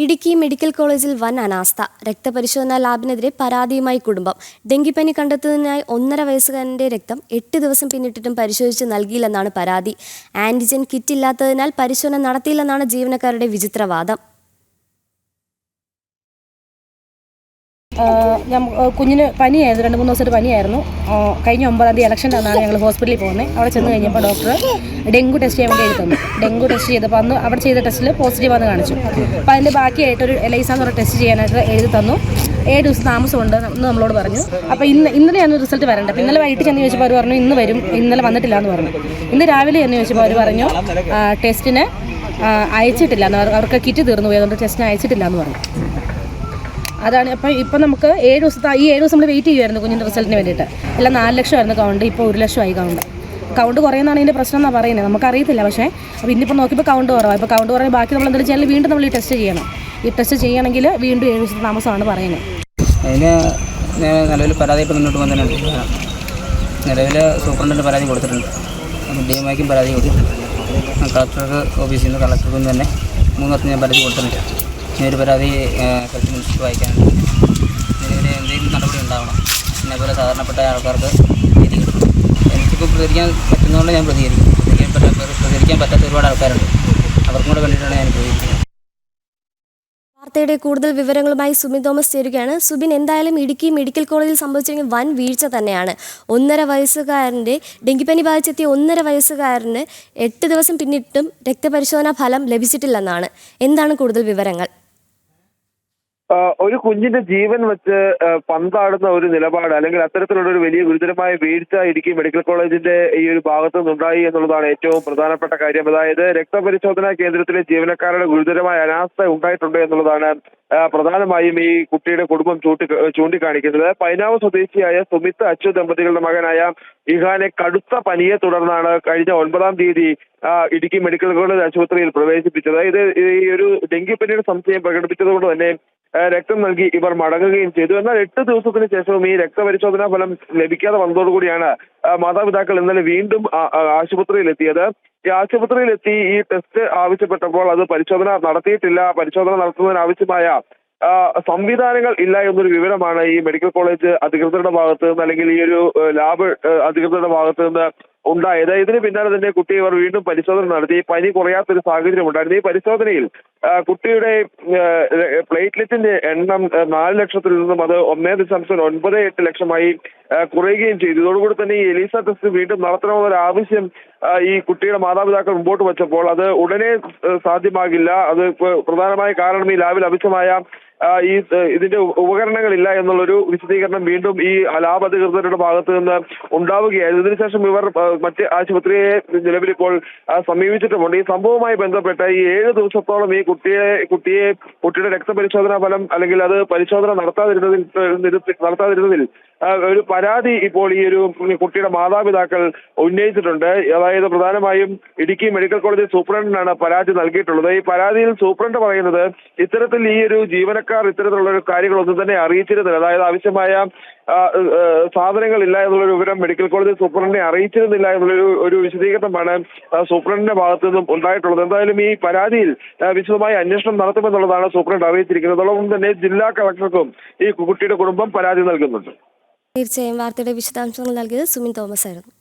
Idukki medical കോളേജിൽ വൻ അനാസ്ഥ. രക്തപരിശോധനാ ലാബിനെതിരെ പരാതിയുമായി കുടുംബം. ഡെങ്കിപ്പനി കണ്ടെത്തുന്നതിനായി 1.5 വയസ്സുകാരന്റെ രക്തം 8 ദിവസം പിന്നിട്ടിട്ടും പരിശോധിച്ച് നൽകിയില്ലെന്നാണ് പരാതി. ആന്റിജൻ കിറ്റ് ഇല്ലാത്തതിനാൽ പരിശോധന നടത്തിയില്ലെന്നാണ് ജീവനക്കാരുടെ വിചിത്രവാദം. കുഞ്ഞിന് പനിയായിരുന്നു, 2-3 ദിവസമായിട്ട് പനിയായിരുന്നു. കഴിഞ്ഞ 9-ാം തീയതി ഇലക്ഷൻ്റെ അന്നാണ് ഞങ്ങൾ ഹോസ്പിറ്റലിൽ പോകുന്നത്. അവിടെ ചെന്ന് കഴിഞ്ഞപ്പോൾ ഡോക്ടർ ഡെങ്കു ടെസ്റ്റ് ചെയ്യാൻ വേണ്ടി എഴുതി തന്നു. ഡെങ്കു ടെസ്റ്റ് ചെയ്തപ്പോൾ അന്ന് അവിടെ ചെയ്ത ടെസ്റ്റിൽ പോസിറ്റീവാന്ന് കാണിച്ചു. അപ്പോൾ അതിൻ്റെ ബാക്കിയായിട്ടൊരു എലൈസ എന്ന് പറഞ്ഞ ടെസ്റ്റ് ചെയ്യാനായിട്ട് എഴുതി തന്നു. 7 ദിവസം താമസമുണ്ട് എന്ന് നമ്മളോട് പറഞ്ഞു. അപ്പോൾ ഇന്നലെയാണ് റിസൾട്ട് വരേണ്ടത്. അപ്പോൾ ഇന്നലെ വൈകിട്ട് ചെന്ന് ചോദിച്ചപ്പോൾ അവർ പറഞ്ഞു ഇന്ന് വരും, ഇന്നലെ വന്നിട്ടില്ല എന്ന് പറഞ്ഞു. ഇന്ന് രാവിലെ ചെന്ന് ചോദിച്ചപ്പോൾ അവർ പറഞ്ഞു ടെസ്റ്റിന് അയച്ചിട്ടില്ല എന്ന്, അവർക്ക് കിറ്റ് തീർന്നു പോയി, അതുകൊണ്ട് ടെസ്റ്റിന് അയച്ചിട്ടില്ല എന്ന് പറഞ്ഞു. അതാണ്. അപ്പോൾ ഇപ്പം നമുക്ക് 7 ദിവസം നമ്മൾ വെയിറ്റ് ചെയ്യുമായിരുന്നു കുഞ്ഞിൻ്റെ റിസൾട്ടിന് വേണ്ടിയിട്ട്. എല്ലാം 4 ലക്ഷമായിരുന്നു കൗണ്ട്, ഇപ്പോൾ 1 ലക്ഷമായി കൗണ്ട് കുറയുന്നതാണ് ഇതിൻ്റെ പ്രശ്നം എന്നാണ് പറയുന്നത്. നമുക്കറിയത്തില്ല. പക്ഷേ അപ്പോൾ ഇന്നിപ്പോൾ നോക്കിയപ്പോൾ കൗണ്ട് കുറവാണ്. ഇപ്പോൾ കൗണ്ട് കുറഞ്ഞ് ബാക്കി നമ്മൾ എന്തെങ്കിലും ചെയ്യാൻ വീണ്ടും നമ്മൾ ഈ ടെസ്റ്റ് ചെയ്യണം. ഈ ടെസ്റ്റ് ചെയ്യണമെങ്കിൽ വീണ്ടും 7 ദിവസത്തെ താമസമാണ് പറയുന്നത്. അതിന് നിലവിൽ പരാതിയിട്ട് മുന്നോട്ട് വന്നിട്ടുണ്ട്. നിലവിൽ സൂപ്രണ്ടിന് പരാതി കൊടുത്തിട്ടുണ്ട്, DMIക്കും പരാതി കൊടുത്തിട്ടുണ്ട്. കളക്ടർക്ക് ഓഫീസിൽ നിന്ന് കളക്ടർക്കും തന്നെ 3 ദിവസം ഞാൻ പരാതി കൊടുത്തിട്ടുണ്ട്. ഒരു പരാതി ഹെൽത്ത് മിനിസ്റ്റർ വായിക്കാനുണ്ട്. ഇതിനെതിരെ എന്തെങ്കിലും നടപടി ഉണ്ടാവണം. എന്നെപ്പോലെ സാധാരണപ്പെട്ട ആൾക്കാർക്ക് നീതി കിട്ടണം. എനിക്കിപ്പോൾ പ്രതികരിക്കാൻ പറ്റുന്നതുകൊണ്ട് ഞാൻ പ്രതികരിക്കും. പ്രതികരിക്കാൻ പറ്റാത്ത ഒരുപാട് ആൾക്കാരുണ്ട്. അവർക്കും കൂടെ വേണ്ടിയിട്ടാണ് ഞാൻ പ്രതികരിക്കുന്നത്. വാർത്തയുടെ കൂടുതൽ വിവരങ്ങളുമായി സുബിൻ തോമസ് ചേരുകയാണ്. സുബിൻ, എന്തായാലും ഇടുക്കി മെഡിക്കൽ കോളേജിൽ സംഭവിച്ചിരിക്കുന്ന വൻ വീഴ്ച തന്നെയാണ്. 1.5 വയസ്സുകാരൻ്റെ ഡെങ്കിപ്പനി ബാധിച്ചെത്തിയ 1.5 വയസ്സുകാരന് 8 ദിവസം പിന്നിട്ടും രക്തപരിശോധനാ ഫലം ലഭിച്ചിട്ടില്ലെന്നാണ്. എന്താണ് കൂടുതൽ വിവരങ്ങൾ? ഒരു കുഞ്ഞിന്റെ ജീവൻ വെച്ച് പന്താടുന്ന ഒരു നിലപാട്, അല്ലെങ്കിൽ അത്തരത്തിലുള്ള ഒരു വലിയ ഗുരുതരമായ വീഴ്ച ഇടുക്കി മെഡിക്കൽ കോളേജിന്റെ ഈ ഒരു ഭാഗത്തു നിന്നുണ്ടായി എന്നുള്ളതാണ് ഏറ്റവും പ്രധാനപ്പെട്ട കാര്യം. അതായത് രക്തപരിശോധനാ കേന്ദ്രത്തിലെ ജീവനക്കാരുടെ ഗുരുതരമായ അനാസ്ഥ ഉണ്ടായിട്ടുണ്ട് എന്നുള്ളതാണ് പ്രധാനമായും ഈ കുട്ടിയുടെ കുടുംബം ചൂണ്ടിക്കാണിക്കുന്നത്. പൈനാവ് സ്വദേശിയായ സുമിത്ത് അച്ചു ദമ്പതികളുടെ മകനായ ഇഹാനെ കടുത്ത പനിയെ തുടർന്നാണ് കഴിഞ്ഞ 9-ാം തീയതി ഇടുക്കി മെഡിക്കൽ കോളേജ് ആശുപത്രിയിൽ പ്രവേശിപ്പിച്ചത്. ഈ ഒരു ഡെങ്കിപ്പനിയുടെ സംശയം പ്രകടിപ്പിച്ചതുകൊണ്ട് തന്നെ രക്തം നൽകി ഇവർ മടങ്ങുകയും ചെയ്തു. എന്നാൽ 8 ദിവസത്തിന് ശേഷവും ഈ രക്തപരിശോധനാ ഫലം ലഭിക്കാതെ വന്നതോടുകൂടിയാണ് മാതാപിതാക്കൾ ഇന്നലെ വീണ്ടും ആശുപത്രിയിൽ എത്തിയത്. ഈ ആശുപത്രിയിലെത്തി ഈ ടെസ്റ്റ് ആവശ്യപ്പെട്ടപ്പോൾ അത് പരിശോധന നടത്തിയിട്ടില്ല. പരിശോധന നടത്തുന്നതിനാവശ്യമായ സംവിധാനങ്ങൾ ഇല്ല എന്നൊരു വിവരമാണ് ഈ മെഡിക്കൽ കോളേജ് അധികൃതരുടെ ഭാഗത്ത് നിന്ന്, അല്ലെങ്കിൽ ഈ ഒരു ലാബ് അധികൃതരുടെ ഭാഗത്ത് നിന്ന് ഉണ്ടായത്. ഇതിന് പിന്നാലെ തന്നെ കുട്ടി ഇവർ വീണ്ടും പരിശോധന നടത്തി. പനി കുറയാത്തൊരു സാഹചര്യം ഉണ്ടായിരുന്നു. ഈ പരിശോധനയിൽ കുട്ടിയുടെ പ്ലേറ്റ്ലെറ്റിന്റെ എണ്ണം 4 ലക്ഷത്തിൽ നിന്നും അത് 1.98 ലക്ഷമായി കുറയുകയും ചെയ്തു. ഇതോടുകൂടി തന്നെ ഈ എലീസ ടെസ്റ്റ് വീണ്ടും നടത്തണമെന്നൊരു ആവശ്യം ഈ കുട്ടിയുടെ മാതാപിതാക്കൾ മുമ്പോട്ട് വെച്ചപ്പോൾ അത് ഉടനെ സാധ്യമാകില്ല. അത് പ്രധാനമായ കാരണം ഈ ലാബിൽ ആവശ്യമായ ഇതിന്റെ ഉപകരണങ്ങളില്ല എന്നുള്ളൊരു വിശദീകരണം വീണ്ടും ഈ ലാബ് അധികൃതരുടെ ഭാഗത്ത് നിന്ന് ഉണ്ടാവുകയായിരുന്നു. ഇതിനുശേഷം ഇവർ മറ്റ് ആശുപത്രിയെ നിലവിലിപ്പോൾ സമീപിച്ചിട്ടുമുണ്ട്. ഈ സംഭവവുമായി ബന്ധപ്പെട്ട് ഈ 7 ദിവസത്തോളം ഈ കുട്ടിയുടെ രക്തപരിശോധനാ ഫലം, അല്ലെങ്കിൽ അത് പരിശോധന നടത്താതിരുന്നതിൽ ഒരു പരാതി ഇപ്പോൾ ഈ ഒരു കുട്ടിയുടെ മാതാപിതാക്കൾ ഉന്നയിച്ചിട്ടുണ്ട്. അതായത് പ്രധാനമായും ഇടുക്കി മെഡിക്കൽ കോളേജ് സൂപ്രണ്ടിനാണ് പരാതി നൽകിയിട്ടുള്ളത്. ഈ പരാതിയിൽ സൂപ്രണ്ട് പറയുന്നത് ഇത്തരത്തിൽ ഈ ഒരു ജീവനക്കാർ ഇത്തരത്തിലുള്ള കാര്യങ്ങളൊന്നും തന്നെ അറിയിച്ചിരുന്നില്ല. അതായത് ആവശ്യമായ സാധനങ്ങളില്ല എന്നുള്ളൊരു വിവരം മെഡിക്കൽ കോളേജ് സൂപ്രണ്ടിനെ അറിയിച്ചിരുന്നില്ല എന്നുള്ളൊരു വിശദീകരണമാണ് സൂപ്രണ്ടിന്റെ ഭാഗത്തു നിന്നും ഉണ്ടായിട്ടുള്ളത്. എന്തായാലും ഈ പരാതിയിൽ വിശദമായ അന്വേഷണം നടത്തുമെന്നുള്ളതാണ് സൂപ്രണ്ട് അറിയിച്ചിരിക്കുന്നത്. അതോടൊപ്പം തന്നെ ജില്ലാ കളക്ടർക്കും ഈ കുട്ടിയുടെ കുടുംബം പരാതി നൽകുന്നുണ്ട്. തീർച്ചയായും വാർത്തയുടെ വിശദാംശങ്ങൾ നൽകിയത് സുമിൻ തോമസ് ആയിരുന്നു.